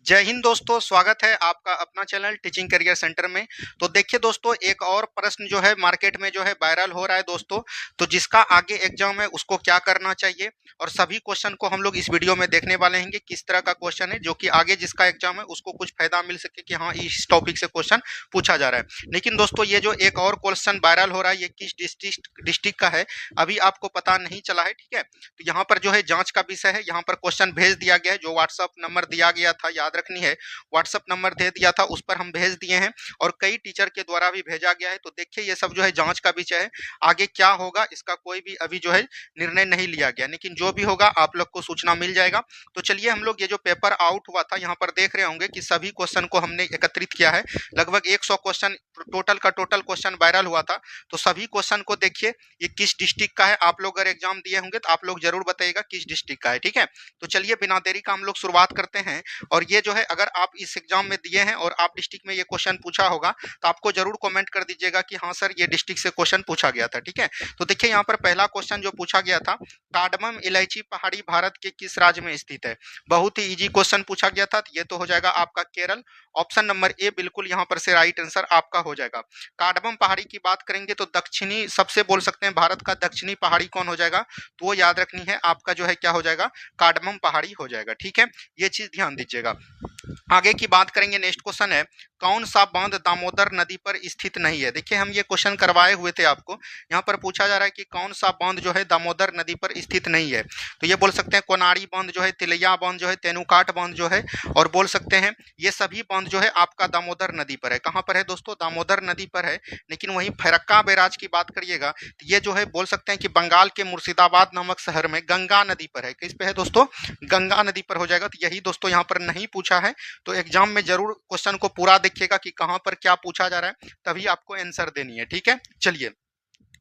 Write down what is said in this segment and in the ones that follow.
जय हिंद दोस्तों, स्वागत है आपका अपना चैनल टीचिंग करियर सेंटर में। तो देखिए दोस्तों, एक और प्रश्न जो है मार्केट में जो है वायरल हो रहा है दोस्तों। तो जिसका आगे एग्जाम है उसको क्या करना चाहिए, और सभी क्वेश्चन को हम लोग इस वीडियो में देखने वाले हैं कि किस तरह का क्वेश्चन है जो कि आगे जिसका एग्जाम है उसको कुछ फायदा मिल सके कि हाँ इस टॉपिक से क्वेश्चन पूछा जा रहा है। लेकिन दोस्तों, ये जो एक और क्वेश्चन वायरल हो रहा है ये किस डिस्ट्रिक्ट का है अभी आपको पता नहीं चला है, ठीक है। तो यहाँ पर जो है जांच का विषय है, यहाँ पर क्वेश्चन भेज दिया गया है। जो व्हाट्सअप नंबर दिया गया था, याद रखनी है, व्हाट्सएप नंबर दे दिया था, उस पर हम भेज दिए हैं और कई टीचर के द्वारा भी भेजा गया है। तो देखिए ये सब जो है जांच का विषय है, आगे क्या होगा इसका कोई भी अभी जो है निर्णय नहीं लिया गया, लेकिन जो भी होगा आप लोग को सूचना मिल जाएगा। तो चलिए हम लोग ये जो पेपर आउट हुआ था यहाँ पर देख रहे होंगे कि सभी क्वेश्चन को हमने एकत्रित किया है। लगभग 100 क्वेश्चन टोटल क्वेश्चन वायरल हुआ था। तो सभी क्वेश्चन को देखिए, ये किस डिस्ट्रिक्ट का है। आप लोग अगर एग्जाम दिए होंगे तो आप लोग जरूर बताइएगा किस डिस्ट्रिक्ट का है, ठीक है। तो चलिए बिना देरी का हम लोग शुरुआत करते हैं। और ये जो है अगर आप इस एग्जाम में दिए हैं और आप डिस्ट्रिक्ट में ये क्वेश्चन पूछा होगा तो आपको जरूर कमेंट कर दीजिएगा कि हाँ सर ये डिस्ट्रिक्ट से क्वेश्चन पूछा गया था, ठीक है। तो देखिए यहाँ पर पहला क्वेश्चन जो पूछा गया था, कार्डमम इलायची पहाड़ी भारत के किस राज्य में स्थित है। बहुत ही इजी क्वेश्चन पूछा गया था। तो ये तो हो जाएगा आपका केरल। ऑप्शन नंबर ए बिल्कुल यहाँ पर से राइट आंसर आपका हो जाएगा। कार्डमम पहाड़ी की बात करेंगे तो दक्षिणी सबसे बोल सकते हैं भारत का दक्षिणी पहाड़ी कौन हो जाएगा, तो वो याद रखनी है आपका जो है क्या हो जाएगा, कार्डमम पहाड़ी हो जाएगा, ठीक है। ये चीज ध्यान दीजिएगा। आगे की बात करेंगे, नेक्स्ट क्वेश्चन है कौन सा बांध दामोदर नदी पर स्थित नहीं है। देखिए हम ये क्वेश्चन करवाए हुए थे आपको, यहाँ पर पूछा जा रहा है कि कौन सा बांध जो है दामोदर नदी पर स्थित नहीं है। तो ये बोल सकते हैं कोनारी बांध जो है, तिलैया बांध जो है, तेनुकाट बांध जो है, और बोल सकते हैं ये सभी बांध जो है आपका दामोदर नदी पर है। कहाँ पर है दोस्तों, दामोदर नदी पर है। लेकिन वहीं फरक्का बैराज की बात करिएगा तो ये जो है बोल सकते हैं कि बंगाल के मुर्शिदाबाद नामक शहर में गंगा नदी पर है। किस पे है दोस्तों, गंगा नदी पर हो जाएगा। तो यही दोस्तों यहाँ पर नहीं पूछा है, तो एग्जाम में जरूर क्वेश्चन को पूरा देखिएगा कि कहां पर क्या पूछा जा रहा है, तभी आपको आंसर देनी है, ठीक है। चलिए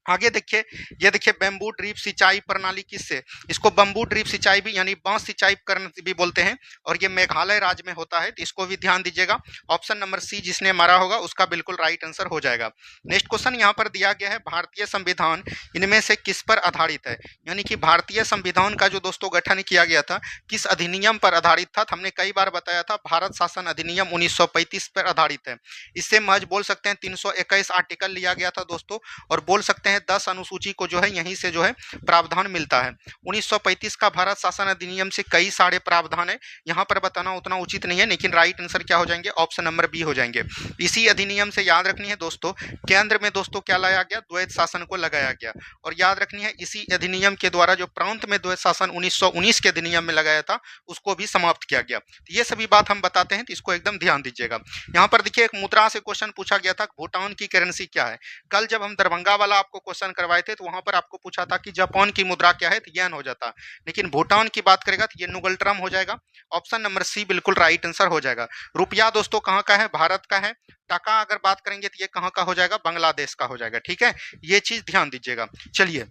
आगे देखिए, ये देखिए बेम्बू ड्रिप सिंचाई प्रणाली किससे, इसको बम्बू ड्रिप सिंचाई भी यानी बांस सिंचाई करने भी बोलते हैं, और ये मेघालय राज्य में होता है। तो इसको भी ध्यान दीजिएगा। ऑप्शन नंबर सी जिसने मारा होगा उसका बिल्कुल राइट आंसर हो जाएगा। नेक्स्ट क्वेश्चन यहाँ पर दिया गया है, भारतीय संविधान इनमें से किस पर आधारित है। यानी कि भारतीय संविधान का जो दोस्तों गठन किया गया था किस अधिनियम पर आधारित था। हमने कई बार बताया था भारत शासन अधिनियम 1935 पर आधारित है। इससे महज बोल सकते हैं 321 आर्टिकल लिया गया था दोस्तों, और बोल सकते हैं 10 अनुसूची को जो है यहीं से जो है प्रावधान मिलता है। 1935 का भारत शासन अधिनियम से कई सारे प्रावधान है, यहाँ पर बताना उतना उचित नहीं है, लेकिन राइट आंसर क्या हो जाएंगे, ऑप्शन नंबर बी हो जाएंगे। इसी अधिनियम से याद रखनी है दोस्तों, केंद्र में दोस्तों क्या लाया गया, द्वैत शासन को लगाया गया। और याद रखनी है इसी अधिनियम के द्वारा जो प्रांत में द्वैत शासन 1919 के अधिनियम में लगाया था उसको भी समाप्त किया गया। तो ये सभी बात हम बताते हैं, तो इसको एकदम ध्यान दीजिएगा। यहाँ पर देखिए एक मुद्रा से क्वेश्चन पूछा गया था, भूटान की करेंसी क्या है। कल जब हम दरभंगा वाला आपको क्वेश्चन करवाए थे तो वहां पर आपको पूछा था कि जापान की मुद्रा क्या है, तो येन हो जाता। लेकिन भूटान की बात करेगा तो ये नुगल ट्रम हो जाएगा। ऑप्शन नंबर सी बिल्कुल राइट आंसर हो जाएगा। रुपया दोस्तों कहाँ का है, भारत का है। टका अगर बात करेंगे तो ये कहाँ का हो जाएगा, बांग्लादेश का हो जाएगा, ठीक है। ये चीज ध्यान दीजिएगा। चलिए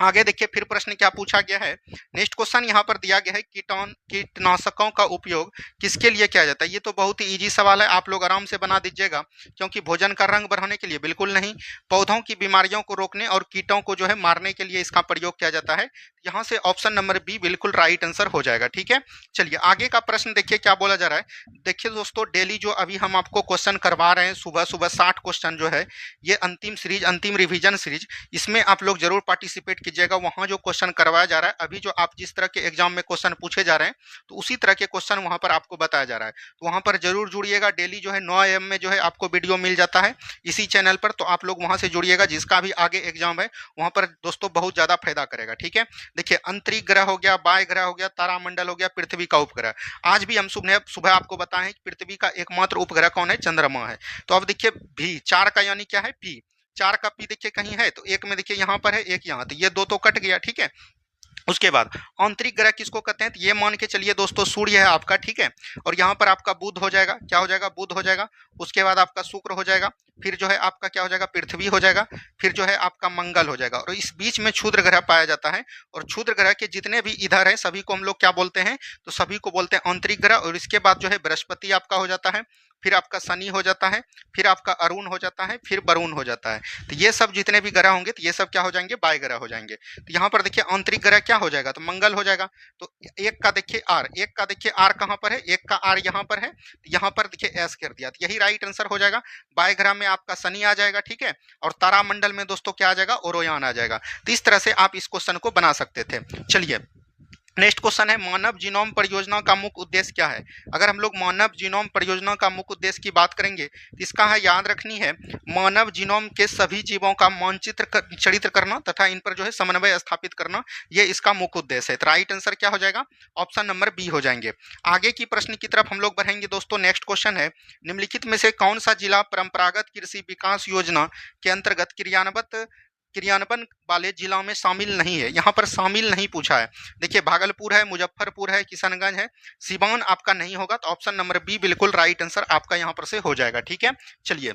आगे देखिए फिर प्रश्न क्या पूछा गया है। नेक्स्ट क्वेश्चन यहाँ पर दिया गया है, कीटनाशकों का उपयोग किसके लिए किया जाता है। ये तो बहुत ही इजी सवाल है, आप लोग आराम से बना दीजिएगा, क्योंकि भोजन का रंग बढ़ाने के लिए बिल्कुल नहीं, पौधों की बीमारियों को रोकने और कीटों को जो है मारने के लिए इसका प्रयोग किया जाता है। यहाँ से ऑप्शन नंबर बी बिल्कुल राइट आंसर हो जाएगा, ठीक है। चलिए आगे का प्रश्न देखिए क्या बोला जा रहा है। देखिए दोस्तों, डेली जो अभी हम आपको क्वेश्चन करवा रहे हैं सुबह सुबह 60 क्वेश्चन जो है, ये अंतिम सीरीज, अंतिम रिवीजन सीरीज, इसमें आप लोग जरूर पार्टिसिपेट कीजिएगा। वहां जो क्वेश्चन करवाया जा रहा है, अभी जो आप जिस तरह के एग्जाम में क्वेश्चन पूछे जा रहे हैं तो उसी तरह के क्वेश्चन वहां पर आपको बताया जा रहा है। तो वहां पर जरूर जुड़िएगा। डेली जो है 9 AM में जो है आपको वीडियो मिल जाता है इसी चैनल पर, तो आप लोग वहां से जुड़िएगा। जिसका भी आगे एग्जाम है वहां पर दोस्तों बहुत ज्यादा फायदा करेगा, ठीक है। देखिए अंतरिक्ष ग्रह हो गया, वाय ग्रह हो गया, तारामंडल हो गया, पृथ्वी का उपग्रह। आज भी हम सुबह आपको बताएं कि पृथ्वी का एकमात्र उपग्रह कौन है, चंद्रमा है। तो अब देखिए भी 4 का यानी क्या है, पी, 4 का पी देखिए कहीं है तो एक में देखिए यहाँ पर है, एक यहाँ, तो ये दो तो कट गया, ठीक है। उसके बाद आंतरिक ग्रह किसको कहते हैं, तो ये मान के चलिए दोस्तों सूर्य है आपका, ठीक है। और यहाँ पर आपका बुध हो जाएगा, क्या हो जाएगा, बुध हो जाएगा। उसके बाद आपका शुक्र हो जाएगा, फिर जो है आपका क्या हो जाएगा, पृथ्वी हो जाएगा, फिर जो है आपका मंगल हो जाएगा। और इस बीच में क्षुद्र ग्रह पाया जाता है। और क्षुद्र ग्रह के जितने भी इधर है सभी को हम लोग क्या बोलते हैं, तो सभी को बोलते हैं आंतरिक ग्रह। और इसके बाद जो है बृहस्पति आपका हो जाता है। फिर आपका शनि हो जाता है, फिर आपका अरुण हो जाता है, फिर वरुण हो जाता है। तो ये सब जितने भी ग्रह होंगे तो ये सब क्या हो जाएंगे, बाय ग्रह हो जाएंगे। तो यहाँ पर देखिए आंतरिक ग्रह क्या हो जाएगा, तो मंगल हो जाएगा। तो एक का देखिए आर, एक का देखिए आर कहाँ पर है, एक का आर यहाँ पर है, तो यहाँ पर देखिए एस कर दिया, तो यही राइट आंसर हो जाएगा। बाय ग्रह में आपका शनि आ जाएगा, ठीक है, और तारामंडल में दोस्तों क्या आ जाएगा, ओरोयान आ जाएगा। तो इस तरह से आप इस क्वेश्चन को बना सकते थे। चलिए नेक्स्ट क्वेश्चन है, मानव जीनोम परियोजना का मुख्य उद्देश्य क्या है। अगर हम लोग मानव जीनोम परियोजना का मुख्य उद्देश्य की बात करेंगे तो इसका है, याद रखनी है, मानव जीनोम के सभी जीवों का मानचित्र करना तथा इन पर जो है समन्वय स्थापित करना, ये इसका मुख्य उद्देश्य है। तो राइट आंसर क्या हो जाएगा, ऑप्शन नंबर बी हो जाएंगे। आगे की प्रश्न की तरफ हम लोग बढ़ेंगे दोस्तों। नेक्स्ट क्वेश्चन है, निम्नलिखित में से कौन सा जिला परंपरागत कृषि विकास योजना के अंतर्गत क्रियान्वयन वाले जिलों में शामिल नहीं है। यहाँ पर शामिल नहीं पूछा है। देखिए भागलपुर है, मुजफ्फरपुर है, किशनगंज है, सिवान आपका नहीं होगा, तो ऑप्शन नंबर बी बिल्कुल राइट आंसर आपका यहाँ पर से हो जाएगा, ठीक है। चलिए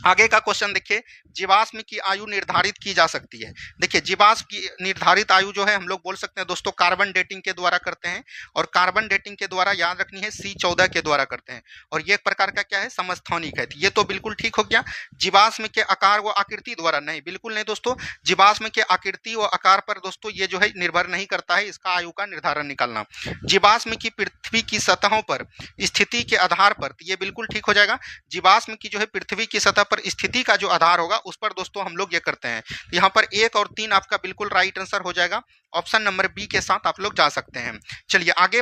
आगे का क्वेश्चन देखिए, जीवाश्म की आयु निर्धारित की जा सकती है। देखिए जीवाश्म की निर्धारित आयु जो है हम लोग बोल सकते हैं दोस्तों कार्बन डेटिंग के द्वारा करते हैं, और कार्बन डेटिंग के द्वारा याद रखनी है C14 के द्वारा करते हैं, और ये एक प्रकार का क्या है, समस्थानिक है। ये तो बिल्कुल ठीक हो गया। जीवाश्म के आकार व आकृति द्वारा नहीं, बिल्कुल नहीं दोस्तों, जीवाश्म के आकृति व आकार पर दोस्तों ये जो है निर्भर नहीं करता है इसका आयु का निर्धारण निकालना। जीवाश्म की पृथ्वी की सतहों पर स्थिति के आधार पर, ये बिल्कुल ठीक हो जाएगा। जीवाश्म की जो है पृथ्वी की सतह पर स्थिति का जो आधार होगा उस पर दोस्तों हम लोग ये करते हैं। यहाँ पर 1 और 3 आपका बिल्कुल राइट आंसर हो जाएगा। ऑप्शन नंबर बी के साथ आप लोग जा सकते हैं। चलिए आगे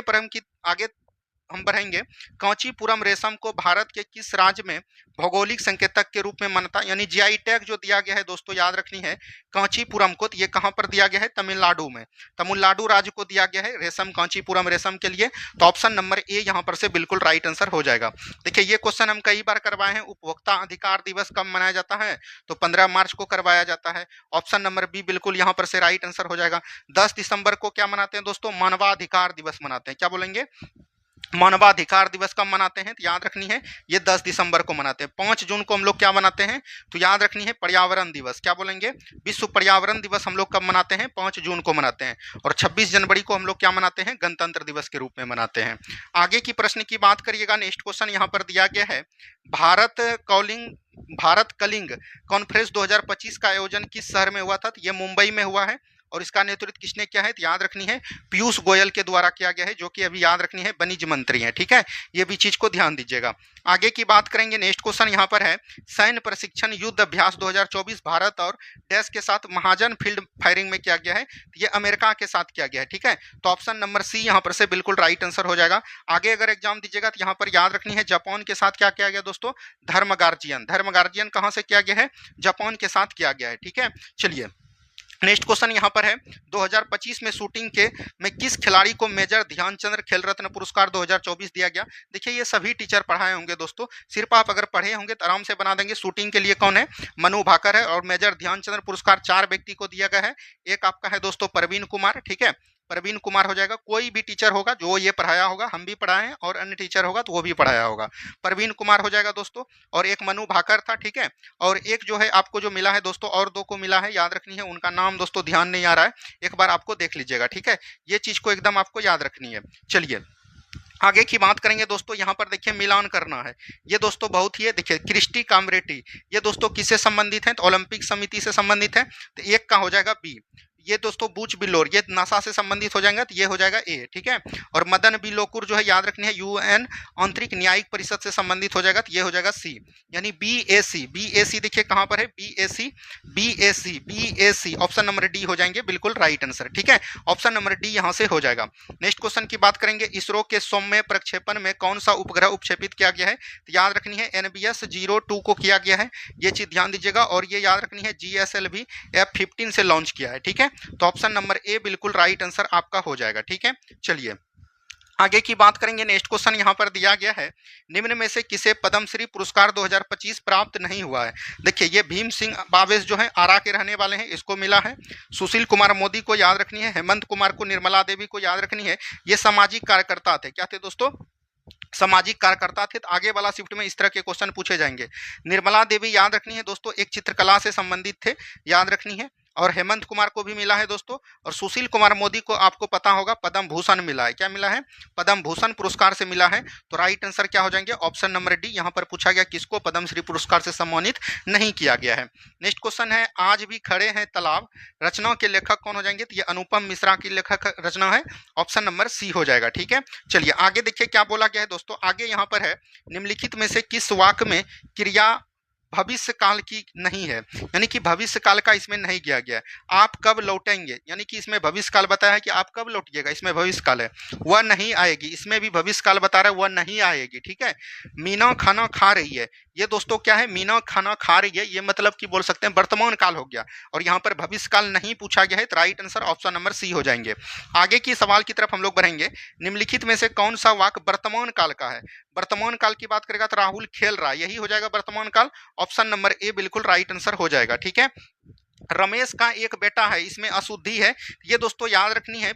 हम बढ़ेंगे। कांचीपुरम रेशम को भारत के किस राज्य में भौगोलिक संकेतक के रूप में मान्यता, यानी जीआई टैग जो दिया गया है दोस्तों, याद रखनी है कांचीपुरम को, तो ये कहां पर दिया गया है, तमिलनाडु में, तमिलनाडु राज्य को दिया गया है रेशम, कांचीपुरम रेशम के लिए। तो ऑप्शन नंबर ए यहां पर से बिल्कुल राइट आंसर हो जाएगा। देखिए ये क्वेश्चन हम कई बार करवाए हैं। उपभोक्ता अधिकार दिवस कब मनाया जाता है, तो 15 मार्च को करवाया जाता है। ऑप्शन नंबर बी बिल्कुल यहाँ पर से राइट आंसर हो जाएगा। 10 दिसंबर को क्या मनाते हैं दोस्तों, मानवाधिकार दिवस मनाते हैं। क्या बोलेंगे, मानवाधिकार दिवस कब मनाते हैं, तो याद रखनी है ये 10 दिसंबर को मनाते हैं। 5 जून को हम लोग क्या मनाते हैं, तो याद रखनी है पर्यावरण दिवस। क्या बोलेंगे, विश्व पर्यावरण दिवस हम लोग कब मनाते हैं, 5 जून को मनाते हैं। और 26 जनवरी को हम लोग क्या मनाते हैं, गणतंत्र दिवस के रूप में मनाते हैं। आगे की प्रश्न की बात करिएगा। नेक्स्ट क्वेश्चन यहाँ पर दिया गया है, भारत कलिंग कॉन्फ्रेंस 2025 का आयोजन किस शहर में हुआ था, तो ये मुंबई में हुआ है, और इसका नेतृत्व किसने किया है, तो याद रखनी है पीयूष गोयल के द्वारा किया गया है, जो कि अभी याद रखनी है वाणिज्य मंत्री हैं, ठीक है। ये भी चीज को ध्यान दीजिएगा। आगे की बात करेंगे। नेक्स्ट क्वेश्चन यहाँ पर है, सैन्य प्रशिक्षण युद्ध अभ्यास 2024 भारत और देश के साथ महाजन फील्ड फायरिंग में किया गया है, तो ये अमेरिका के साथ किया गया है, ठीक है। तो ऑप्शन नंबर सी यहाँ पर से बिल्कुल राइट आंसर हो जाएगा। आगे अगर एग्जाम दीजिएगा तो यहाँ पर याद रखनी है जापान के साथ क्या किया गया दोस्तों, धर्म गार्जियन कहाँ से किया गया है, जापान के साथ किया गया है, ठीक है। चलिए नेक्स्ट क्वेश्चन यहाँ पर है, 2025 में शूटिंग में किस खिलाड़ी को मेजर ध्यानचंद्र खेल रत्न पुरस्कार 2024 दिया गया। देखिए ये सभी टीचर पढ़ाए होंगे दोस्तों, सिर्फ आप अगर पढ़े होंगे तो आराम से बना देंगे। शूटिंग के लिए कौन है, मनु भाकर है, और मेजर ध्यानचंद्र पुरस्कार 4 व्यक्ति को दिया गया है। एक आपका है दोस्तों प्रवीण कुमार, ठीक है, प्रवीण कुमार हो जाएगा। कोई भी टीचर होगा जो ये पढ़ाया होगा, हम भी पढ़ाए हैं, और अन्य टीचर होगा तो वो भी पढ़ाया होगा, प्रवीण कुमार हो जाएगा दोस्तों। और एक मनु भाकर था, ठीक है, और एक जो है आपको जो मिला है दोस्तों, और 2 को मिला है, याद रखनी है, उनका नाम दोस्तों ध्यान नहीं आ रहा है, एक बार आपको देख लीजिएगा, ठीक है। ये चीज को एकदम आपको याद रखनी है। चलिए आगे की बात करेंगे दोस्तों। यहाँ पर देखिए मिलान करना है, ये दोस्तों बहुत ही है। देखिए क्रिस्टी कामरेटी, ये दोस्तों किससे संबंधित है, तो ओलंपिक समिति से संबंधित है, तो एक का हो जाएगा बी। ये दोस्तों बूच बिल्लोर, ये नासा से संबंधित हो जाएंगे, तो ये हो जाएगा ए, ठीक है। और मदन बी लोकुर जो है याद रखनी है यूएन आंतरिक न्यायिक परिषद से संबंधित हो जाएगा, तो ये हो जाएगा सी, यानी BAC देखिए कहां पर है, BAC ऑप्शन नंबर डी हो जाएंगे बिल्कुल राइट आंसर, ठीक है। ऑप्शन नंबर डी यहां से हो जाएगा। नेक्स्ट क्वेश्चन की बात करेंगे, इसरो के सौम्य प्रक्षेपण में कौन सा उपग्रह उपक्षेपित किया गया है, तो याद रखनी है NBS-02 को किया गया है, ये चीज ध्यान दीजिएगा। और ये याद रखनी है GSLV F-15 से लॉन्च किया है, ठीक है। तो ऑप्शन नंबर ए बिल्कुल राइट आंसर आपका हो जाएगा, ठीक है। चलिए आगे की बात करेंगे। नेक्स्ट क्वेश्चन यहाँ पर दिया गया है, निम्न में से किसे पद्मश्री पुरस्कार 2025 प्राप्त नहीं हुआ है। देखिए ये भीम सिंह बावेश जो है आरा के रहने वाले हैं, इसको मिला है। सुशील कुमार मोदी को याद रखनी है, हेमंत कुमार को, निर्मला देवी को याद रखनी है। ये सामाजिक कार्यकर्ता थे, क्या थे दोस्तों, सामाजिक कार्यकर्ता थे। तो आगे वाला शिफ्ट में इस तरह के क्वेश्चन पूछे जाएंगे। निर्मला देवी याद रखनी है दोस्तों एक चित्रकला से संबंधित थे, याद रखनी है। और हेमंत कुमार को भी मिला है दोस्तों, और सुशील कुमार मोदी को आपको पता होगा पद्म भूषण मिला है। क्या मिला है? पद्म भूषण पुरस्कार से मिला है। तो राइट आंसर क्या हो जाएंगे? Option number D. यहाँ पर पूछा गया किसको पद्मश्री पुरस्कार से सम्मानित नहीं किया गया है। नेक्स्ट क्वेश्चन है, आज भी खड़े हैं तालाब रचना के लेखक कौन हो जाएंगे? तो ये अनुपम मिश्रा की लेखक रचना है, ऑप्शन नंबर सी हो जाएगा। ठीक है, चलिए आगे देखिए क्या बोला गया है दोस्तों। आगे यहाँ पर है, निम्नलिखित में से किस वाक्य में क्रिया भविष्य काल की नहीं है, यानी कि भविष्य काल का इसमें नहीं किया गया है। आप कब लौटेंगे, यानी कि इसमें भविष्य काल बताया है कि आप कब लौटिएगा, इसमें भविष्य काल है। वह नहीं आएगी, इसमें भी भविष्य काल बता रहा है, वह नहीं आएगी। ठीक है, मीना खाना खा रही है, ये दोस्तों क्या है? मीना खाना खा रही है, ये मतलब कि बोल सकते हैं वर्तमान काल हो गया, और यहाँ पर भविष्य काल नहीं पूछा गया है। तो right answer option number C हो जाएंगे। आगे की सवाल की तरफ हम लोग बढ़ेंगे। निम्नलिखित में से कौन सा वाक्य वर्तमान काल का है? वर्तमान काल की बात करेगा तो राहुल खेल रहा है, यही हो जाएगा वर्तमान काल, ऑप्शन नंबर ए बिल्कुल राइट आंसर हो जाएगा। ठीक है, रमेश का एक बेटा है, इसमें अशुद्धि है, ये दोस्तों याद रखनी है,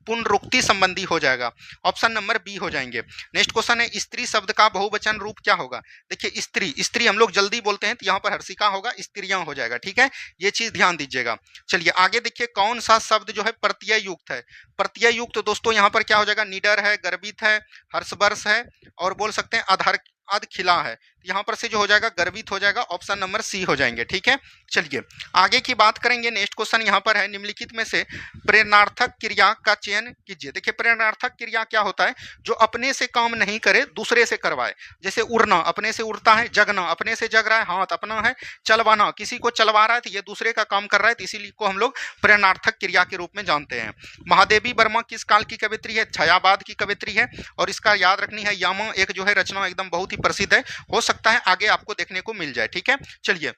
पुनरुक्ति संबंधी हो जाएगा, ऑप्शन नंबर बी हो जाएंगे। नेक्स्ट क्वेश्चन है, स्त्री शब्द का बहुवचन रूप क्या होगा? देखिए स्त्री, स्त्री हम लोग जल्दी बोलते हैं तो यहाँ पर हर्षिका होगा, स्त्रियां हो जाएगा। ठीक है, ये चीज ध्यान दीजिएगा। चलिए आगे देखिए, कौन सा शब्द जो है प्रत्यय युक्त है? प्रत्यय युक्त तो दोस्तों यहाँ पर क्या हो जाएगा? निडर है, गर्वित है, हर्षवर्ष है, और बोल सकते हैं अधर अध खिला है, यहाँ पर से जो हो जाएगा गर्वित हो जाएगा, ऑप्शन नंबर सी हो जाएंगे। ठीक है, चलिए आगे की बात करेंगे। नेक्स्ट क्वेश्चन यहाँ पर है, निम्नलिखित में से प्रेरणार्थक क्रिया का चयन कीजिए। देखिए प्रेरणार्थक क्रिया क्या होता है? जो अपने से काम नहीं करे, दूसरे से करवाए। जैसे उड़ना, अपने से उड़ता है, जगना, अपने से जग रहा है, हाथ अपना है, चलवाना, किसी को चलवा रहा है तो ये दूसरे का काम कर रहा है, तो इसीलिए को हम लोग प्रेरणार्थक क्रिया के रूप में जानते हैं। महादेवी वर्मा किस काल की कवित्री है? छायावाद की कवित्री है, और इसका याद रखनी है, यामा एक जो है रचना एकदम बहुत ही प्रसिद्ध है, हो सकता है आगे आपको देखने को मिल जाए। ठीक है, चलिए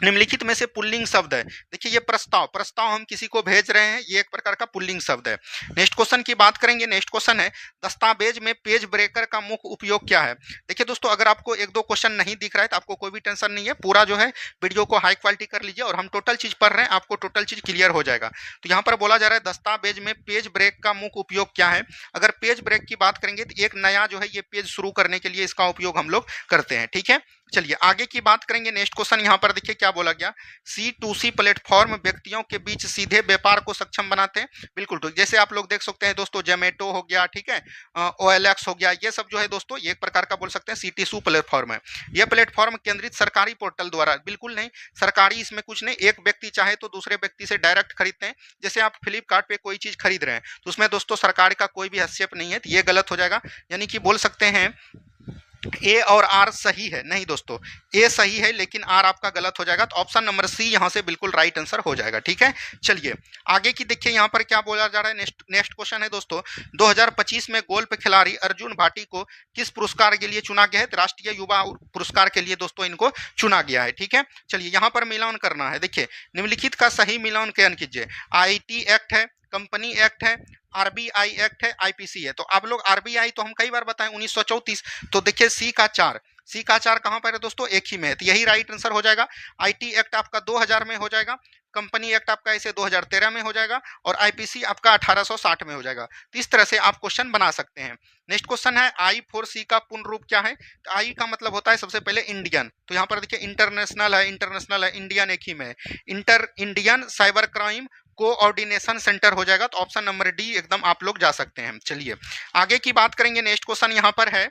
निम्नलिखित में से पुल्लिंग शब्द है। देखिए ये प्रस्ताव, प्रस्ताव हम किसी को भेज रहे हैं, ये एक प्रकार का पुल्लिंग शब्द है। नेक्स्ट क्वेश्चन की बात करेंगे। नेक्स्ट क्वेश्चन है, दस्तावेज में पेज ब्रेकर का मुख्य उपयोग क्या है? देखिए दोस्तों, अगर आपको एक दो क्वेश्चन नहीं दिख रहा है तो आपको कोई भी टेंशन नहीं है, पूरा जो है वीडियो को हाई क्वालिटी कर लीजिए, और हम टोटल चीज पढ़ रहे हैं, आपको टोटल चीज क्लियर हो जाएगा। तो यहाँ पर बोला जा रहा है दस्तावेज में पेज ब्रेक का मुख्य उपयोग क्या है? अगर पेज ब्रेक की बात करेंगे तो एक नया जो है ये पेज शुरू करने के लिए इसका उपयोग हम लोग करते हैं। ठीक है, चलिए आगे की बात करेंगे। नेक्स्ट क्वेश्चन यहाँ पर देखिए क्या बोला गया, C2C प्लेटफॉर्म व्यक्तियों के बीच सीधे व्यापार को सक्षम बनाते हैं। बिल्कुल ठीक, जैसे आप लोग देख सकते हैं दोस्तों, जोमेटो हो गया, ठीक है, OLX हो गया, ये सब जो है दोस्तों ये एक प्रकार का बोल सकते हैं C2C प्लेटफॉर्म है। यह प्लेटफॉर्म केंद्रित सरकारी पोर्टल द्वारा, बिल्कुल नहीं सरकारी इसमें कुछ नहीं, एक व्यक्ति चाहे तो दूसरे व्यक्ति से डायरेक्ट खरीदते हैं। जैसे आप फ्लिपकार्ट पे कोई चीज खरीद रहे हैं तो उसमें दोस्तों सरकार का कोई भी हस्तक्षेप नहीं है, तो ये गलत हो जाएगा। यानी कि बोल सकते हैं ए और आर सही है, नहीं दोस्तों ए सही है लेकिन आर आपका गलत हो जाएगा, तो ऑप्शन नंबर सी यहां से बिल्कुल राइट आंसर हो जाएगा। ठीक है, चलिए आगे की देखिए यहाँ पर क्या बोला जा रहा है। नेक्स्ट क्वेश्चन है दोस्तों, 2025 में गोल्फ खिलाड़ी अर्जुन भाटी को किस पुरस्कार के लिए चुना गया है? तो राष्ट्रीय युवा पुरस्कार के लिए दोस्तों इनको चुना गया है। ठीक है, चलिए यहाँ पर मिलान करना है। देखिए निम्नलिखित का सही मिलान चयन कीजिए। IT एक्ट है, कंपनी एक्ट है, RBI एक्ट है, IPC है। तो आप लोग RBI तो हम कई बार बताएं 1934, तो देखिए सी का 4 कहां पर है दोस्तों? एक ही में है, तो यही राइट आंसर हो जाएगा। IT एक्ट आपका 2000 में हो जाएगा, कंपनी एक्ट आपका ऐसे 2013 में हो जाएगा, और IPC आपका 1860 में हो जाएगा। तो इस तरह से आप क्वेश्चन बना सकते हैं। नेक्स्ट क्वेश्चन है, I4C का पूर्ण रूप क्या है? तो आई का मतलब होता है सबसे पहले इंडियन, तो यहाँ पर देखिए इंटरनेशनल है, इंडियन एक ही में है, Indian cyber crime coordination centre हो जाएगा, तो ऑप्शन नंबर डी एकदम आप लोग जा सकते हैं। चलिए आगे की बात करेंगे। नेक्स्ट क्वेश्चन यहाँ पर है,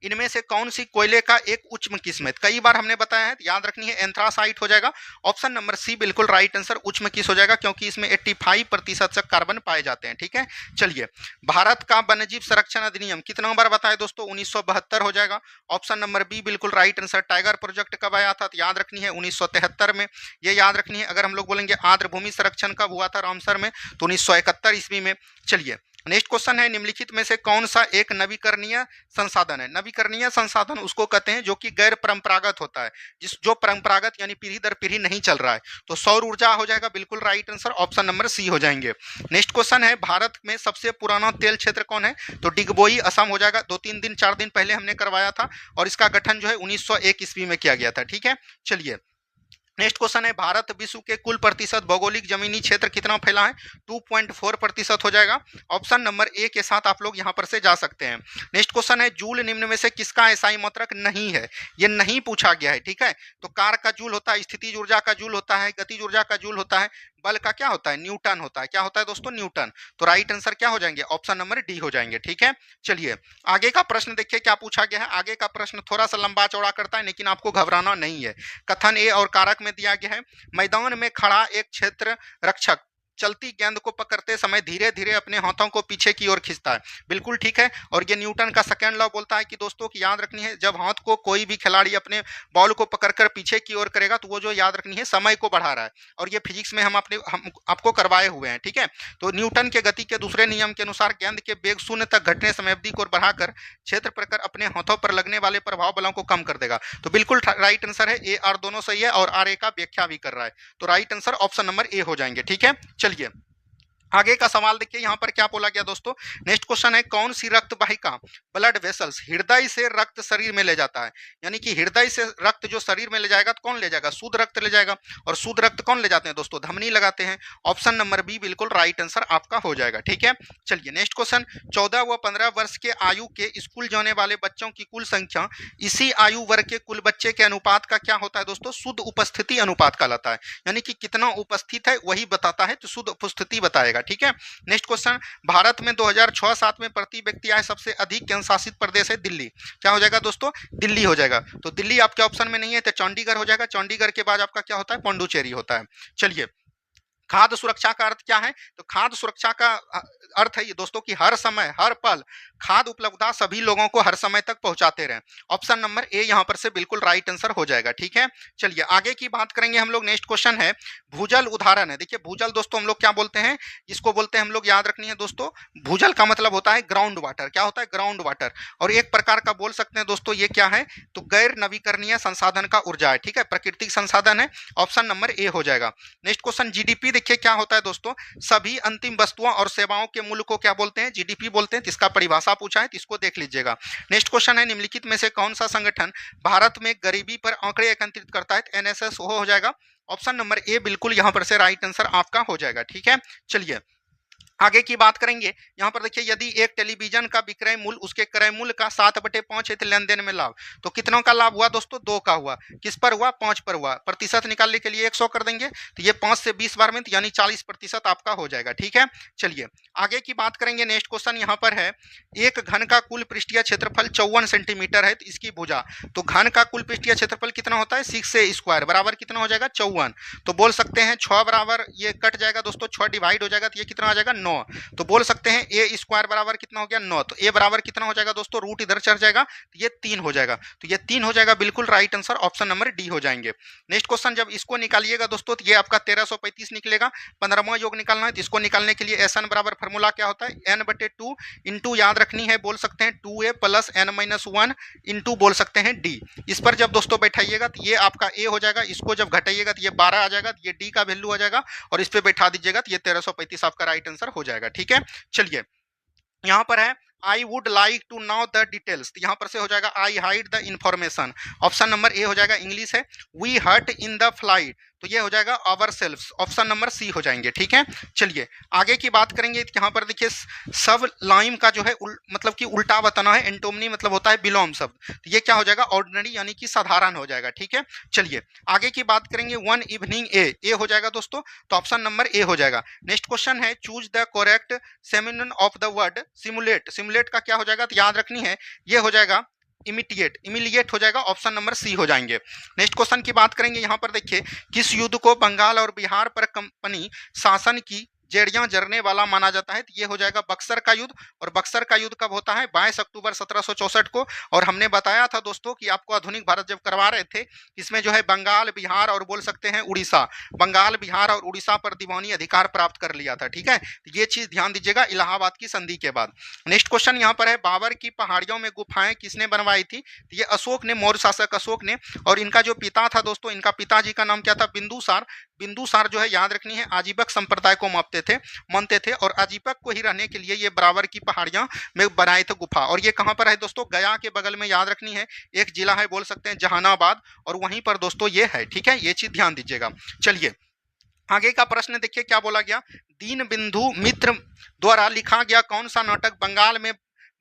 इनमें से कौन सी कोयले का एक उच्च किस्म है? कई बार हमने बताया है, याद रखनी है, एंथ्रासाइट हो जाएगा, ऑप्शन नंबर सी बिल्कुल राइट आंसर उच्च किस हो जाएगा, क्योंकि इसमें 85% तक कार्बन पाए जाते हैं। ठीक है, चलिए भारत का वन्यजीव संरक्षण अधिनियम कितना बार बताए दोस्तों? 1972 हो जाएगा, ऑप्शन नंबर बी बिल्कुल राइट आंसर। टाइगर प्रोजेक्ट कब आया था? तो याद रखनी है 1973 में, ये याद रखनी है। अगर हम लोग बोलेंगे आर्द्र भूमि संरक्षण कब हुआ था रामसर में? तो 1971 ईस्वी में। चलिए नेक्स्ट क्वेश्चन है, निम्नलिखित में से कौन सा एक नवीकरणीय संसाधन है? नवीकरणीय संसाधन उसको कहते हैं जो कि गैर परंपरागत होता है, जो परंपरागत यानी पीढ़ी दर पीढ़ी नहीं चल रहा है। तो सौर ऊर्जा हो जाएगा बिल्कुल right answer, option number C हो जाएंगे। नेक्स्ट क्वेश्चन है, भारत में सबसे पुराना तेल क्षेत्र कौन है? तो डिगबोई असम हो जाएगा, 4 दिन पहले हमने करवाया था, और इसका गठन जो है 1901 ईस्वी में किया गया था। ठीक है, चलिए नेक्स्ट क्वेश्चन है, भारत विश्व के कुल प्रतिशत भौगोलिक जमीनी क्षेत्र कितना फैला है? 2.4% हो जाएगा। ऑप्शन नंबर ए के साथ आप लोग यहां पर से जा सकते हैं। नेक्स्ट क्वेश्चन है, जूल निम्न में से किसका एसआई मात्रक नहीं है? ये नहीं पूछा गया है, ठीक है। तो कार का जूल होता है, स्थितिज ऊर्जा का जूल होता है, गतिज ऊर्जा का जूल होता है, बल का क्या होता है? न्यूटन होता है। क्या होता है दोस्तों? न्यूटन। तो राइट आंसर क्या हो जाएंगे? ऑप्शन नंबर डी हो जाएंगे, ठीक है। चलिए आगे का प्रश्न देखिए क्या पूछा गया है। आगे का प्रश्न थोड़ा सा लंबा चौड़ा करता है, लेकिन आपको घबराना नहीं है। कथन ए और कारक में दिया गया है, मैदान में खड़ा एक क्षेत्र रक्षक चलती गेंद को पकड़ते समय धीरे धीरे अपने हाथों को पीछे की ओर खींचता है। बिल्कुल ठीक है। और ये न्यूटन का सेकंड लॉ बोलता है कि दोस्तों की याद रखनी है, जब हाथ को कोई भी खिलाड़ी अपने बॉल को पकड़कर पीछे की ओर करेगा तो वो जो याद रखनी है समय को बढ़ा रहा है। और ये फिजिक्स में हम आपको करवाए हुए हैं, ठीक है। तो न्यूटन के गति के दूसरे नियम के अनुसार गेंद के वेग शून्य तक घटने समय अवधि को बढ़ाकर क्षेत्र प्रकार अपने हाथों पर लगने वाले प्रभाव बलों को कम कर देगा। तो बिल्कुल राइट आंसर है ए आर दोनों सही है, और आर ए का व्याख्या भी कर रहा है। तो right answer option number A हो जाएंगे, ठीक है। चलिए आगे का सवाल देखिए यहाँ पर क्या बोला गया दोस्तों। नेक्स्ट क्वेश्चन है, कौन सी रक्त वाहिका ब्लड वेसल्स हृदय से रक्त शरीर में ले जाता है? यानी कि हृदय से रक्त जो शरीर में ले जाएगा तो कौन ले जाएगा? शुद्ध रक्त ले जाएगा। और शुद्ध रक्त कौन ले जाते हैं दोस्तों? धमनी लगाते हैं। ऑप्शन नंबर बी बिल्कुल राइट आंसर आपका हो जाएगा, ठीक है। चलिए नेक्स्ट क्वेश्चन, 14 व 15 वर्ष के आयु के स्कूल जाने वाले बच्चों की कुल संख्या इसी आयु वर्ग के कुल बच्चे के अनुपात का क्या होता है दोस्तों? शुद्ध उपस्थिति अनुपात कहलाता है। यानी कि कितना उपस्थित है वही बताता है, तो शुद्ध उपस्थिति बताएगा, ठीक है। नेक्स्ट क्वेश्चन, भारत में 2006-07 में प्रति व्यक्ति आय सबसे अधिक केंद्र शासित प्रदेश है दिल्ली। क्या हो जाएगा दोस्तों? दिल्ली हो जाएगा। तो दिल्ली आपके ऑप्शन में नहीं है तो चंडीगढ़ हो जाएगा। चंडीगढ़ के बाद आपका क्या होता है? पौंडुचेरी होता है। चलिए खाद्य सुरक्षा का अर्थ क्या है? तो खाद्य सुरक्षा का अर्थ है ये दोस्तों कि हर समय हर पल खाद्य उपलब्धता सभी लोगों को हर समय तक पहुंचाते रहें। ऑप्शन नंबर ए यहां पर से बिल्कुल राइट आंसर हो जाएगा, ठीक है। चलिए आगे की बात करेंगे हम लोग। नेक्स्ट क्वेश्चन है, भूजल उदाहरण है। देखिए भूजल दोस्तों हम लोग क्या बोलते हैं? इसको बोलते हैं हम लोग, याद रखनी है दोस्तों, भूजल का मतलब होता है ग्राउंड वाटर। क्या होता है? Ground water. और एक प्रकार का बोल सकते हैं दोस्तों ये क्या है? तो गैर नवीकरणीय संसाधन का ऊर्जा है, ठीक है, प्राकृतिक संसाधन है। ऑप्शन नंबर ए हो जाएगा। नेक्स्ट क्वेश्चन, जीडीपी देखिए क्या होता है दोस्तों? सभी अंतिम वस्तुओं और सेवाओं के मूल्य को क्या बोलते हैं? जीडीपी बोलते हैं। इसका परिभाषा पूछा है तो इसको देख लीजिएगा। नेक्स्ट क्वेश्चन है, निम्नलिखित में से कौन सा संगठन भारत में गरीबी पर आंकड़े एकत्रित करता है? एनएसएस हो जाएगा। ऑप्शन नंबर ए बिल्कुल यहां पर से राइट आंसर आपका हो जाएगा, ठीक है। चलिए आगे की बात करेंगे। यहाँ पर देखिए, यदि एक टेलीविजन का विक्रय मूल्य उसके क्रय मूल्य का 7/5 है तो लेन देन में लाभ, तो कितनों का लाभ हुआ दोस्तों? 2 का हुआ। किस पर हुआ? 5 पर हुआ। प्रतिशत निकालने के लिए 100 कर देंगे तो ये 5 से 20 बार में यानी 40% आपका हो जाएगा, ठीक है। चलिए आगे की बात करेंगे। नेक्स्ट क्वेश्चन यहाँ पर है, एक घन का कुल पृष्ठीय क्षेत्रफल 54 सेंटीमीटर है तो इसकी भुजा, तो घन का कुल पृष्ठीय क्षेत्रफल कितना होता है? 6 स्क्वायर बराबर कितना हो जाएगा? 54। तो बोल सकते हैं 6 बराबर ये कट जाएगा दोस्तों, 6 डिवाइड हो जाएगा तो ये कितना आ जाएगा? 9। तो बोल सकते हैं ए स्क्वायर बराबर कितना हो गया? 9। तो ए बराबर कितना हो जाएगा दोस्तों? रूट इधर चढ़ जाएगा तो ये 3 हो जाएगा। तो ये 3 हो जाएगा, बिल्कुल right answer option number D हो जाएंगे। नेक्स्ट क्वेश्चन, जब इसको निकालिएगा दोस्तों तो ये आपका 1335 निकलेगा। 15वां योग निकालना है तो इसको निकालने के लिए एस एन बराबर फॉर्मूला क्या होता है? n/2 इंटू याद रखनी है, बोल सकते हैं 2a + n-1 इंटू बोल सकते हैं डी। इस पर जब दोस्तों बैठाइएगा तो ये आपका ए हो जाएगा। इसको जब घटाइएगा तो ये 12 आ जाएगा, तो ये डी का वैल्यू आ जाएगा। और इस पर बैठा दीजिएगा तो ये 1335 आपका राइट आंसर हो जाएगा, ठीक है। चलिए यहाँ पर है, I would like to know the details, तो यहाँ पर से हो जाएगा I hide the information. Option number A हो जाएगा। इंग्लिश है, we hurt in the flight, तो ये हो जाएगा ourselves. Option number C हो जाएंगे, ठीक है। चलिए आगे की बात करेंगे। यहाँ पर देखिए सब लाइम का जो है मतलब कि उल्टा बताना है। एंटोमनी मतलब होता है विलोम शब्द, तो ये क्या हो जाएगा? ऑर्डिनरी यानी कि साधारण हो जाएगा, ठीक है। चलिए आगे की बात करेंगे। वन इवनिंग ए हो जाएगा दोस्तों, तो ऑप्शन नंबर ए हो जाएगा। नेक्स्ट क्वेश्चन है, choose the correct synonym of the word simulate. Simulate का क्या हो जाएगा? तो याद रखनी है ये हो जाएगा इमीडिएट हो जाएगा। ऑप्शन नंबर सी हो जाएंगे। नेक्स्ट क्वेश्चन की बात करेंगे। यहाँ पर देखिए, किस युद्ध को बंगाल और बिहार पर कंपनी शासन की जेड़ियां जरने वाला माना जाता है? तो ये हो जाएगा बक्सर का युद्ध। और बक्सर का युद्ध कब होता है? 22 अक्टूबर 1764 को। और हमने बताया था दोस्तों कि आपको आधुनिक भारत जब करवा रहे थे, इसमें जो है बंगाल बिहार और बोल सकते हैं उड़ीसा, बंगाल बिहार और उड़ीसा पर दीवानी अधिकार प्राप्त कर लिया था, ठीक है। तो ये चीज ध्यान दीजिएगा इलाहाबाद की संधि के बाद। नेक्स्ट क्वेश्चन यहाँ पर है, बाबर की पहाड़ियों में गुफाएं किसने बनवाई थी? तो ये अशोक ने, मौर्य शासक अशोक ने। और इनका जो पिता था दोस्तों, इनका पिताजी का नाम क्या था? बिंदुसार। बिंदुसार जो है याद रखनी है आजीवक संप्रदाय को मानते थे और आजीवक को ही रहने के लिए ये बराबर की पहाड़ियां में बनाए थे गुफा। और ये कहाँ पर है दोस्तों? गया के बगल में याद रखनी है, एक जिला है बोल सकते हैं जहानाबाद, और वहीं पर दोस्तों ये है। ठीक है, ये चीज ध्यान दीजिएगा। चलिए आगे का प्रश्न देखिए क्या बोला गया। दीन बिंदु मित्र द्वारा लिखा गया कौन सा नाटक बंगाल में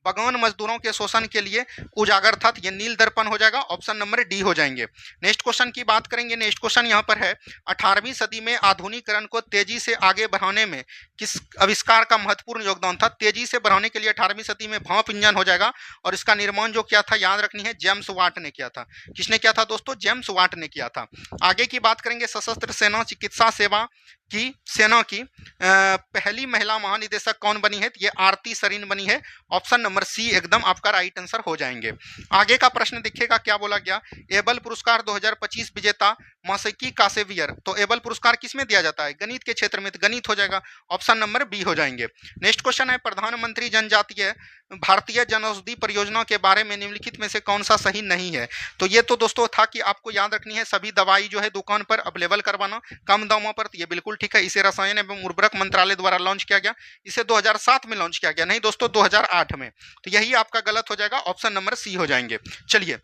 बगान मजदूरों के शोषण के लिए उजागर था? ये नील दर्पण हो जाएगा, ऑप्शन नंबर डी हो जाएंगे। नेक्स्ट क्वेश्चन की बात करेंगे। नेक्स्ट क्वेश्चन यहाँ पर है 18वीं सदी में आधुनिकीकरण को तेजी से आगे बढ़ाने में किस आविष्कार का महत्वपूर्ण योगदान था? तेजी से बढ़ाने के लिए 18वीं सदी में भाप इंजन हो जाएगा, और इसका निर्माण जो किया था याद रखनी है जेम्स वाट ने किया था। किसने किया था दोस्तों? जेम्स वाट ने किया था। आगे की बात करेंगे सशस्त्र सेना चिकित्सा सेवा की सेना की पहली महिला महानिदेशक कौन बनी है? ये आरती सरीन बनी है, ऑप्शन नंबर सी एकदम आपका राइट आंसर हो जाएंगे। आगे का प्रश्न देखिएगा क्या बोला गया। एबल पुरस्कार 2025 विजेता मासिकी कासेवियर, तो एबल पुरस्कार किसमें दिया जाता है? गणित के क्षेत्र में, तो गणित हो जाएगा, ऑप्शन नंबर बी हो जाएंगे। नेक्स्ट क्वेश्चन है प्रधानमंत्री जनजातीय भारतीय जनौषधि परियोजना के बारे में निम्नलिखित में से कौन सा सही नहीं है? तो ये तो दोस्तों था कि आपको याद रखनी है सभी दवाई जो है दुकान पर अवेलेबल करवाना कम दामों पर, तो ये बिल्कुल ठीक है। इसे रसायन एवं उर्वरक मंत्रालय द्वारा लॉन्च किया गया, इसे 2007 में लॉन्च किया गया, नहीं दोस्तों 2008 में, तो यही आपका गलत हो जाएगा, ऑप्शन नंबर सी हो जाएंगे। चलिए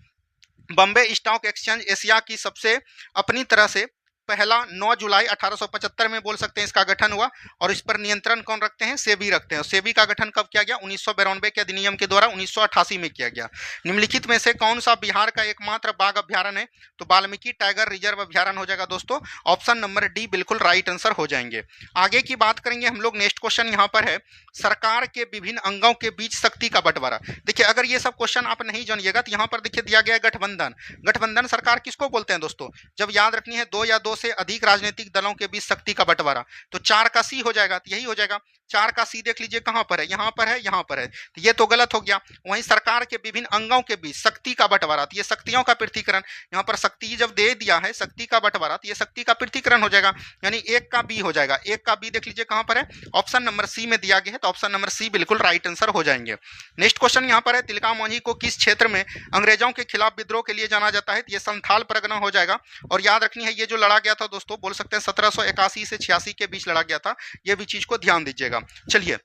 बॉम्बे स्टॉक एक्सचेंज एशिया की सबसे अपनी तरह से पहला 9 जुलाई 1875 में बोल सकते हैं इसका गठन हुआ, और इस पर नियंत्रण कौन रखते हैं? सेबी रखते हैं। सेबी का गठन कब किया गया? 1992 के अधिनियम के द्वारा 1988 में किया गया। निम्नलिखित में से कौन सा बिहार का एकमात्र बाघ अभ्यारण्य है? तो वाल्मीकि टाइगर रिजर्व अभ्यारण्य हो जाएगा दोस्तों, ऑप्शन नंबर डी बिल्कुल राइट आंसर हो जाएंगे। आगे की बात करेंगे हम लोग। नेक्स्ट क्वेश्चन यहाँ पर है सरकार के विभिन्न अंगों के बीच शक्ति का बंटवारा। देखिए अगर ये सब क्वेश्चन आप नहीं जानिएगा तो यहाँ पर देखिए दिया गया है गठबंधन। गठबंधन सरकार किसको बोलते हैं दोस्तों? जब याद रखनी है 2 या 2 से अधिक राजनीतिक दलों के बीच शक्ति का बंटवारा, तो 4 का सी हो जाएगा, तो यही हो जाएगा। 4 का सी देख लीजिए कहां पर है, यहां पर है, यहां पर है, तो ये तो गलत हो गया। वहीं सरकार के विभिन्न अंगों के बीच शक्ति का बंटवारा, तो ये शक्तियों का पृथकीकरण, यहां पर शक्ति जब दे दिया है शक्ति का बंटवारा, तो ये शक्ति का पृथकीकरण हो जाएगा, यानी 1 का बी हो जाएगा। 1 का बी देख लीजिए कहां पर है, ऑप्शन नंबर सी में दिया गया है, तो ऑप्शन नंबर सी बिल्कुल राइट आंसर हो जाएंगे। नेक्स्ट क्वेश्चन यहां पर है तिलका मांझी को किस क्षेत्र में अंग्रेजों के खिलाफ विद्रोह के लिए जाना जाता है? तो ये संथाल परगना हो जाएगा, और याद रखनी है ये जो लड़ा गया था दोस्तों बोल सकते हैं 1781 से 86 के बीच लड़ा गया था, ये भी चीज को ध्यान दीजिएगा। चलिए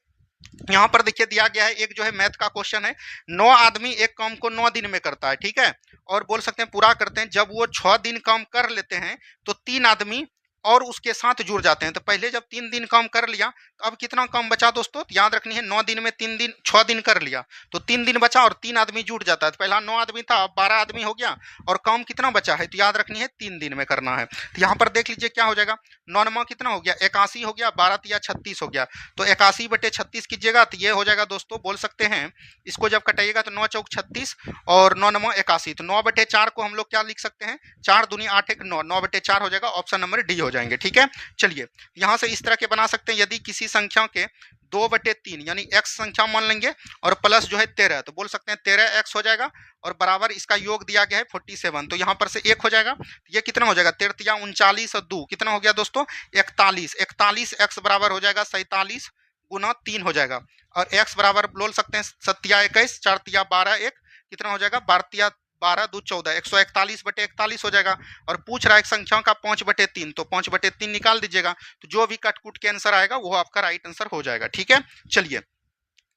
यहाँ पर देखिए दिया गया है एक जो है मैथ का क्वेश्चन है। 9 आदमी एक काम को 9 दिन में करता है, ठीक है, और बोल सकते हैं पूरा करते हैं। जब वो 6 दिन काम कर लेते हैं तो 3 आदमी और उसके साथ जुड़ जाते हैं। तो पहले जब 3 दिन काम कर लिया तो अब कितना काम बचा दोस्तों? तो याद रखनी है 9 दिन में 3 दिन 6 दिन कर लिया तो 3 दिन बचा और 3 आदमी जुट जाता है। तो पहला 9 आदमी था, अब 12 आदमी हो गया, और काम कितना बचा है? तो याद रखनी है 3 दिन में करना है। तो यहाँ पर देख लीजिए क्या हो जाएगा, 9 कितना हो गया? 81 हो गया, 12 या 36 हो गया, तो 81/36 कीजिएगा, तो ये हो जाएगा दोस्तों बोल सकते हैं इसको जब कटाइएगा तो 9 चौक 36 और 9 81, तो 9/4 को हम लोग क्या लिख सकते हैं? 4 दूनी 8 1 9, 9/4 हो जाएगा, ऑप्शन नंबर डी हो जाएंगे। ठीक है, चलिए यहाँ से इस तरह के बना सकते हैं। यदि किसी संख्या के 2/3 यानी x संख्या मान लेंगे और प्लस जो है 13, तो बोल सकते हैं 13x हो जाएगा, और बराबर इसका योग दिया गया है 47, तो यहाँ पर से 1 हो जाएगा, ये कितना हो जाएगा? 13 39 और 2 कितना हो गया दोस्तों? 41। 41x बराबर हो जाएगा 47 गुना 3 हो जाएगा, और x बराबर बोल सकते हैं 7 21 4 12 1 कितना हो जाएगा? 12 12 2 14 141/41 हो जाएगा। और पूछ रहा है संख्या का 5/3, तो 5/3 निकाल दीजिएगा, तो जो भी कटकुट के आंसर आएगा वो आपका राइट आंसर हो जाएगा। ठीक है, चलिए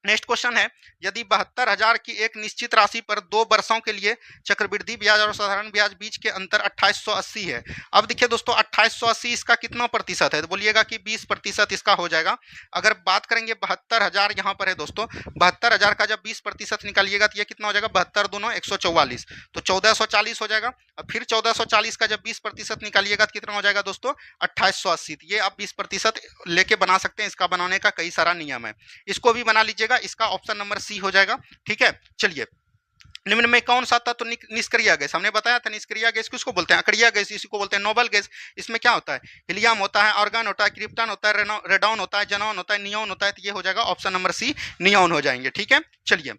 नेक्स्ट क्वेश्चन है यदि 72,000 की एक निश्चित राशि पर 2 वर्षों के लिए चक्रवृद्धि ब्याज और साधारण ब्याज बीच के अंतर 2880 है। अब देखिए दोस्तों 2880 इसका कितना प्रतिशत है? तो बोलिएगा कि 20% इसका हो जाएगा। अगर बात करेंगे 72,000 यहाँ पर है दोस्तों, 72,000 का जब 20% निकालिएगा तो ये कितना हो जाएगा? 72 दूनो 144, तो 1440 हो जाएगा। और फिर 1440 का जब 20% निकालिएगा तो कितना हो जाएगा दोस्तों? 2880। ये आप 20% लेके बना सकते हैं, इसका बनाने का कई सारा नियम है, इसको भी बना लीजिएगा, इसका ऑप्शन नंबर सी हो जाएगा। ठीक है, चलिए निम्न में कौन सा तत्व निष्क्रिय गैस? हमने बताया था निष्क्रिय गैस किसको बोलते हैं? अक्रिय गैस इसी को बोलते हैं नोबल गैस। इसमें क्या होता है? हीलियम होता है, आर्गन होता है, क्रिप्टन होता है, रेडॉन होता है, जेनॉन होता है, नियोन होता है, तो ये हो जाएगा ऑप्शन नंबर सी नियोन हो जाएंगे। ठीक है, चलिए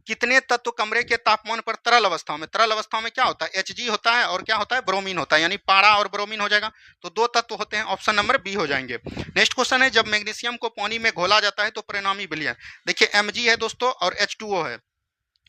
कितने तत्व कमरे के तापमान पर तरल अवस्था में? तरल अवस्था में क्या होता है? Hg होता है और क्या होता है? ब्रोमीन होता है, यानी पारा और ब्रोमीन हो जाएगा, तो 2 तत्व होते हैं, ऑप्शन नंबर बी हो जाएंगे। नेक्स्ट क्वेश्चन है जब मैग्नीशियम को पानी में घोला जाता है तो परिणामी विलयन, देखिए Mg है दोस्तों और H2O है,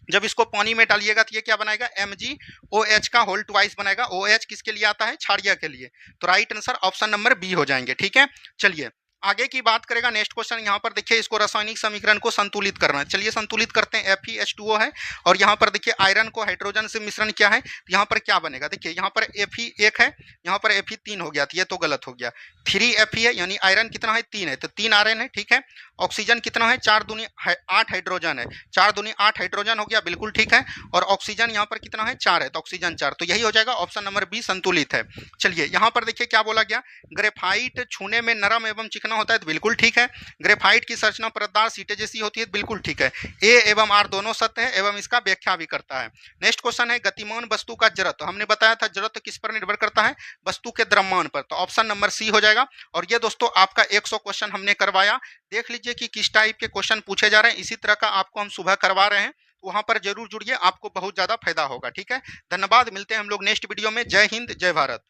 जब इसको पानी में डालिएगा तो ये क्या बनाएगा, MgOH का होल ट्वाइस बनाएगा। OH किसके लिए आता है, क्षारीय के लिए। तो right answer option number B हो जाएंगे। ठीक है, चलिए आगे की बात करेगा। नेक्स्ट क्वेश्चन यहाँ पर देखिए, इसको रासायनिक समीकरण को संतुलित करना है। चलिए संतुलित करते हैं। FeH2O है और यहाँ पर देखिए आयरन को हाइड्रोजन से मिश्रण क्या है, यहाँ पर क्या बनेगा, देखिए यहाँ पर Fe 1 है, यहाँ पर Fe 3 हो गया, तो ये तो गलत हो गया। 3Fe है, यानी आयरन कितना है, 3 है, तो 3 आयरन है। ठीक है, ऑक्सीजन कितना है, 4 दूनी 8 हाइड्रोजन है, 4 दूनी 8 हाइड्रोजन हो गया, बिल्कुल ठीक है। और ऑक्सीजन यहाँ पर कितना है, 4 है, तो ऑक्सीजन 4, तो यही हो जाएगा ऑप्शन नंबर बी संतुलित है। चलिए यहाँ पर देखिए क्या बोला गया, ग्रेफाइट छूने में नरम एवं चिकना होता है, तो बिल्कुल ठीक है। ग्रेफाइट की संरचना परतदार सीटे जैसी होती है, बिल्कुल ठीक है। ए एवं आर दोनों सत्य है एवं इसका व्याख्या भी करता है। नेक्स्ट क्वेश्चन है, गतिमान वस्तु का जड़त्व, हमने बताया था जड़त्व किस पर निर्भर करता है, वस्तु के द्रव्यमान पर, तो ऑप्शन नंबर सी हो जाएगा। और ये दोस्तों आपका 100 क्वेश्चन हमने करवाया। देख लीजिए कि किस टाइप के क्वेश्चन पूछे जा रहे हैं, इसी तरह का आपको हम सुबह करवा रहे हैं, वहां पर जरूर जुड़िए, आपको बहुत ज्यादा फायदा होगा। ठीक है, धन्यवाद, मिलते हैं हम लोग नेक्स्ट वीडियो में। जय हिंद, जय भारत।